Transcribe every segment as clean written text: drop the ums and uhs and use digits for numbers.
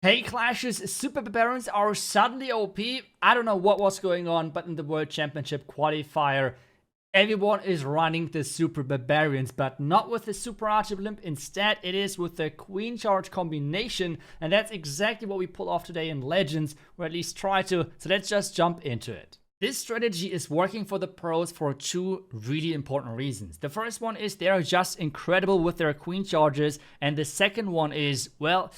Hey Clashes, Super Barbarians are suddenly OP. I don't know what was going on, but in the World Championship qualifier, everyone is running the Super Barbarians, but not with the Super Archiblimp. Instead, it is with the Queen Charge combination, and that's exactly what we pull off today in Legends, or at least try to. So let's just jump into it. This strategy is working for the pros for two really important reasons. The first one is they are just incredible with their Queen Charges, and the second one is, well,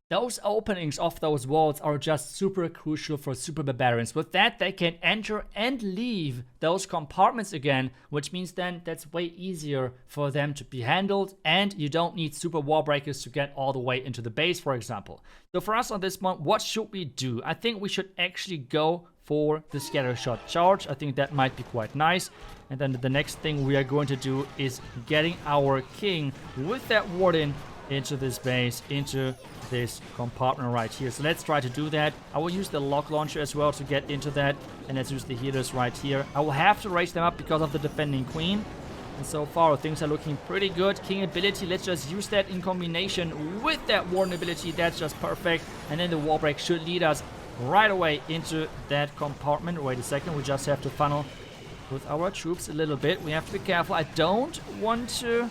those openings of those walls are just super crucial for Super Barbarians. With that, they can enter and leave those compartments again, which means then that's way easier for them to be handled, and you don't need super wall breakers to get all the way into the base, for example. So for us on this one, what should we do? I think we should actually go for the scatter shot charge. I think that might be quite nice. And then the next thing we are going to do is getting our king with that warden into this base, into this compartment right here. So let's try to do that. I will use the lock launcher as well to get into that, and let's use the healers right here. I will have to raise them up because of the defending queen, and so far things are looking pretty good. King ability, let's just use that in combination with that warden ability. That's just perfect, and then the wall break should lead us right away into that compartment. Wait a second, we just have to funnel with our troops a little bit. We have to be careful. I don't want to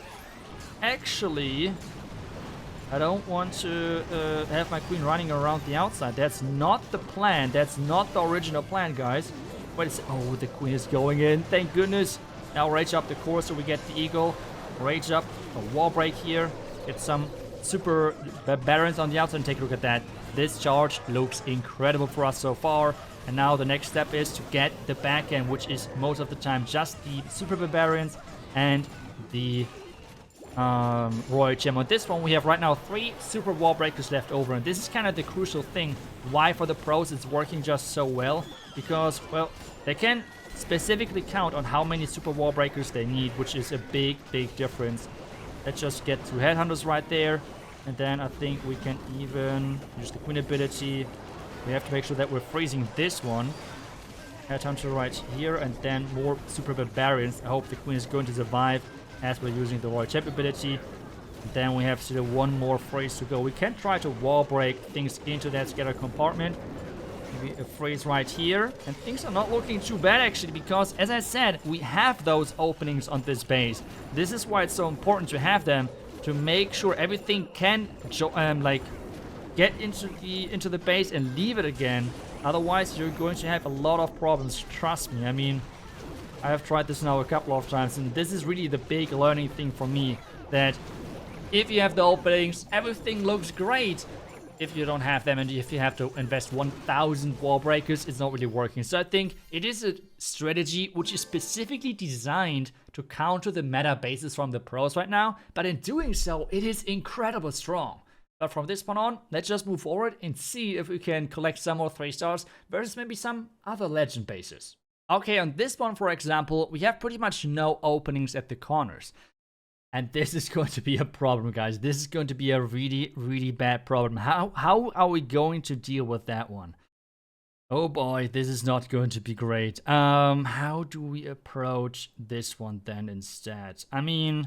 have my queen running around the outside. That's not the plan. That's not the original plan, guys. Wait a second. Oh, the queen is going in. Thank goodness. Now rage up the core so we get the eagle. Rage up a wall break here. Get some super barbarians on the outside and take a look at that. This charge looks incredible for us so far. And now the next step is to get the back end, which is most of the time just the super barbarians and the Royal Gem. On this one we have right now 3 super wall breakers left over, and this is kind of the crucial thing why for the pros it's working just so well, because, well, they can specifically count on how many super wall breakers they need, which is a big difference. Let's just get 2 headhunters right there, and then I think we can even use the queen ability. We have to make sure that we're freezing this one. Headhunter right here, and then more super barbarians. I hope the queen is going to survive as we're using the Royal Champ ability. Then we have still one more freeze to go. We can try to wall break things into that scatter compartment. Maybe a freeze right here. And things are not looking too bad actually, because as I said, we have those openings on this base. This is why it's so important to have them, to make sure everything can get into the base and leave it again. Otherwise you're going to have a lot of problems, trust me. I mean, I have tried this now a couple of times, and this is really the big learning thing for me, that if you have the openings, everything looks great. If you don't have them, and if you have to invest 1,000 wall breakers, it's not really working. So I think it is a strategy which is specifically designed to counter the meta bases from the pros right now, but in doing so, it is incredibly strong. But from this point on, let's just move forward and see if we can collect some more 3 stars versus maybe some other legend bases. Okay, on this one, for example, we have pretty much no openings at the corners. And this is going to be a problem, guys. This is going to be a really bad problem. How are we going to deal with that one? Oh boy, this is not going to be great. How do we approach this one then instead? I mean,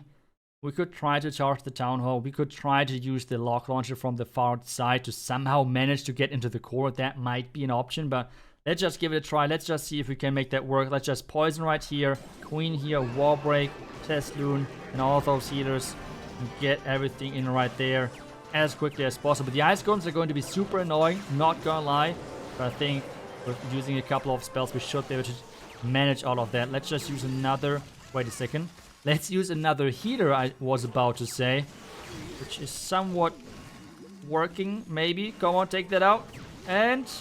we could try to charge the town hall. We could try to use the lock launcher from the far side to somehow manage to get into the core. That might be an option, but let's just give it a try. Let's just see if we can make that work. Let's just poison right here. Queen here, wall break, test loon, and all of those healers. And get everything in right there as quickly as possible. The ice guns are going to be super annoying, not gonna lie. But I think with using a couple of spells, we should be able to manage all of that. Let's just use another... Wait a second. Let's use another healer, I was about to say. Which is somewhat working, maybe. Come on, take that out. And...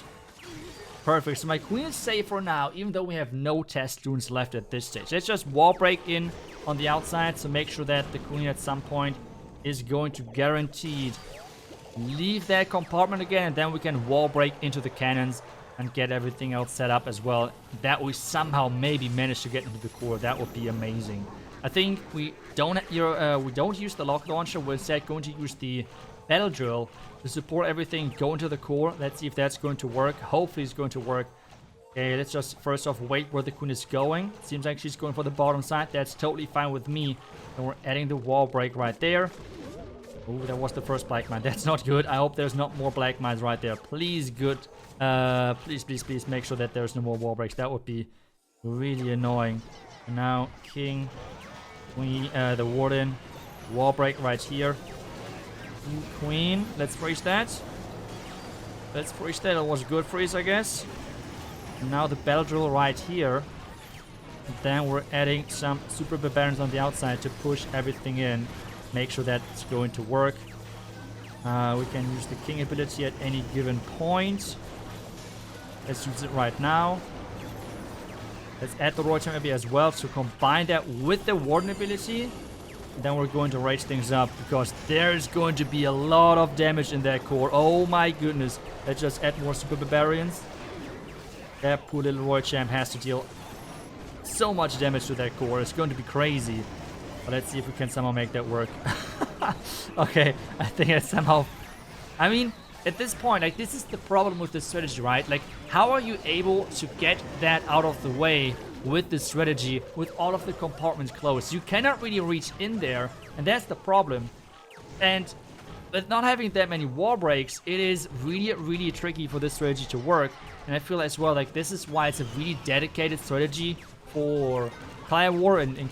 perfect. So my queen is safe for now, even though we have no test runes left at this stage. Let's just wall break in on the outside, so make sure that the queen at some point is going to guaranteed leave that compartment again, and then we can wall break into the cannons and get everything else set up as well. That we somehow maybe manage to get into the core. That would be amazing. I think we don't use the lock launcher. We're instead going to use the battle drill to support everything, go into the core. Let's see if that's going to work. Hopefully it's going to work. Okay, let's just first off wait where the queen is going. Seems like she's going for the bottom side. That's totally fine with me. And we're adding the wall break right there. Oh, that was the first black mine. That's not good. I hope there's not more black mines right there. Please, good. Please, please, please make sure that there's no more wall breaks. That would be really annoying. And now, king, queen, the warden, wall break right here. Queen, let's freeze that. Let's freeze that. It was a good freeze, I guess. And now the battle drill right here. And then we're adding some super barbarians on the outside to push everything in. Make sure that it's going to work. We can use the king ability at any given point. Let's use it right now. Let's add the royal champ ability as well to combine that with the warden ability. And then we're going to raise things up because there's going to be a lot of damage in that core. Oh my goodness. Let's just add more super barbarians. That poor little royal champ has to deal so much damage to that core. It's going to be crazy. But let's see if we can somehow make that work. Okay, I think it's somehow... I mean, at this point, like, this is the problem with this strategy, right? Like, how are you able to get that out of the way with this strategy, with all of the compartments closed? You cannot really reach in there, and that's the problem. And with not having that many wall breaks, it is really, really tricky for this strategy to work. And I feel as well, like, this is why it's a really dedicated strategy for Clan War and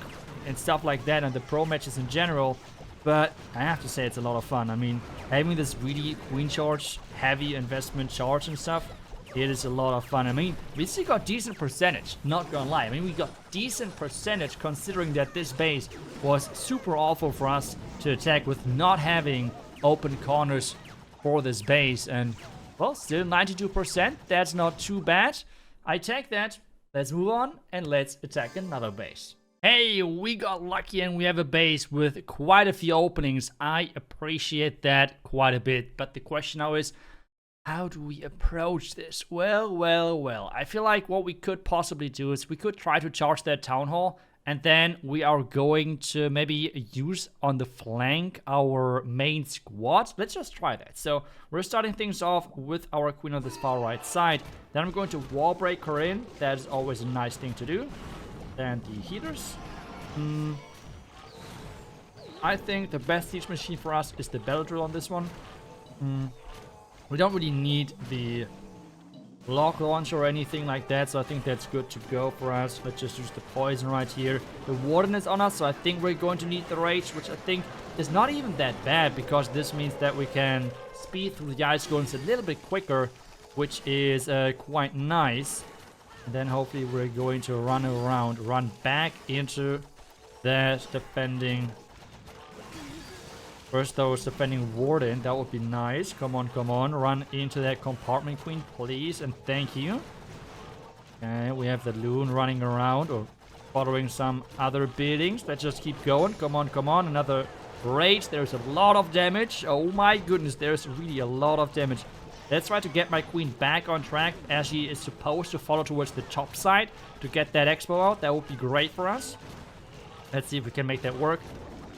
stuff like that, and the pro matches in general. But I have to say it's a lot of fun. I mean, having this really queen charge, heavy investment charge and stuff, it is a lot of fun. I mean, we still got decent percentage, not gonna lie. I mean, we got decent percentage considering that this base was super awful for us to attack with not having open corners for this base. And, well, still 92%. That's not too bad. I take that. Let's move on and let's attack another base. Hey, we got lucky and we have a base with quite a few openings. I appreciate that quite a bit. But the question now is, how do we approach this? Well. I feel like what we could possibly do is we could try to charge that town hall. And then we are going to maybe use on the flank our main squad. Let's just try that. So we're starting things off with our queen on this far right side. Then I'm going to wall break her in. That is always a nice thing to do. And the healers. I think the best siege machine for us is the battle drill on this one. We don't really need the block launcher or anything like that, so I think that's good to go for us. Let's just use the poison right here. The warden is on us, so I think we're going to need the rage, which I think is not even that bad, because this means that we can speed through the ice zones a little bit quicker, which is quite nice. And then hopefully we're going to run around, run back into that defending... First though, is defending warden. That would be nice. Come on, come on. Run into that compartment, queen, please. And thank you. Okay, we have the loon running around or following some other buildings. Let's just keep going. Come on, come on. Another rage. There's a lot of damage. Oh my goodness, there's really a lot of damage. Let's try to get my queen back on track as she is supposed to follow towards the top side to get that expo out. That would be great for us. Let's see if we can make that work.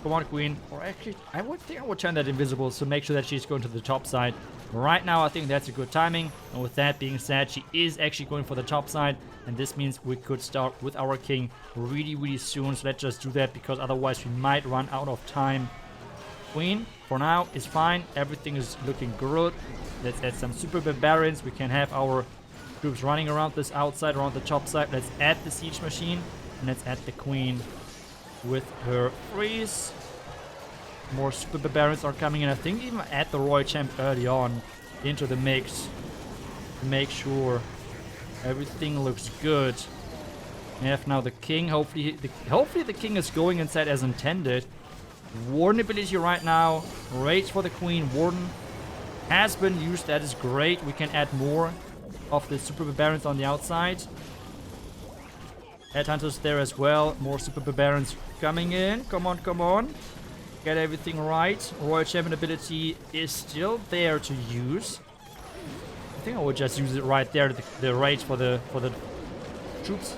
Come on, queen. Or actually, I would think I would turn that invisible to make sure that she's going to the top side. Right now, I think that's a good timing. And with that being said, she is actually going for the top side. And this means we could start with our king really, really soon. So let's just do that, because otherwise we might run out of time. Queen, for now, is fine. Everything is looking good. Let's add some super barbarians. We can have our troops running around this outside, around the top side. Let's add the siege machine. And let's add the queen with her freeze. More super barbarians are coming in. I think even add the royal champ early on into the mix to make sure everything looks good. We have now the king. Hopefully the king is going inside as intended. Warden ability right now. Rage for the queen. Warden has been used. That is great. We can add more of the super barbarians on the outside. Headhunters there as well. More super barbarians coming in. Come on, come on. Get everything right. Royal champion ability is still there to use. I think I would just use it right there. The rage for the troops.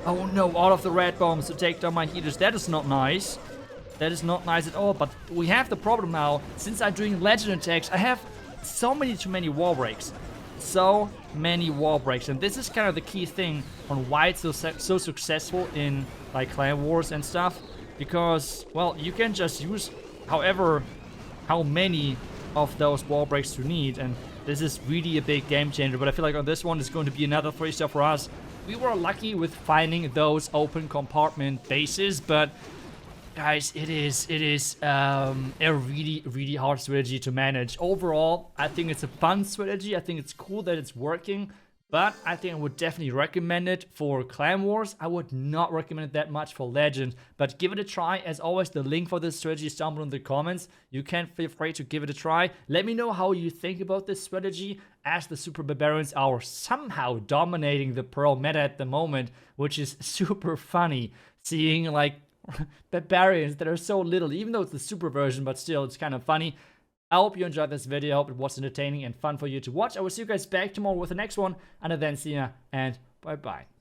Oh no, all of the red bombs to take down my healers. That is not nice. That is not nice at all. But we have the problem now. Since I'm doing legend attacks, I have too many wall breaks. So many wall breaks. And this is kind of the key thing on why it's so successful in like clan wars and stuff. Because, well, you can just use however how many of those wall breaks you need, and this is really a big game changer. But I feel like on this one it's going to be another 3-star for us. We were lucky with finding those open compartment bases, but guys, it is a really hard strategy to manage. Overall, I think it's a fun strategy. I think it's cool that it's working, but I think I would definitely recommend it for Clan Wars. I would not recommend it that much for Legend, but give it a try. As always, the link for this strategy is down below in the comments. You can feel free to give it a try. Let me know how you think about this strategy, as the Super Barbarians are somehow dominating the Pearl meta at the moment, which is super funny. Seeing like Barbarians that are so little, even though it's the super version, but still it's kind of funny. I hope you enjoyed this video. I hope it was entertaining and fun for you to watch. I will see you guys back tomorrow with the next one. Until then, see ya and bye bye.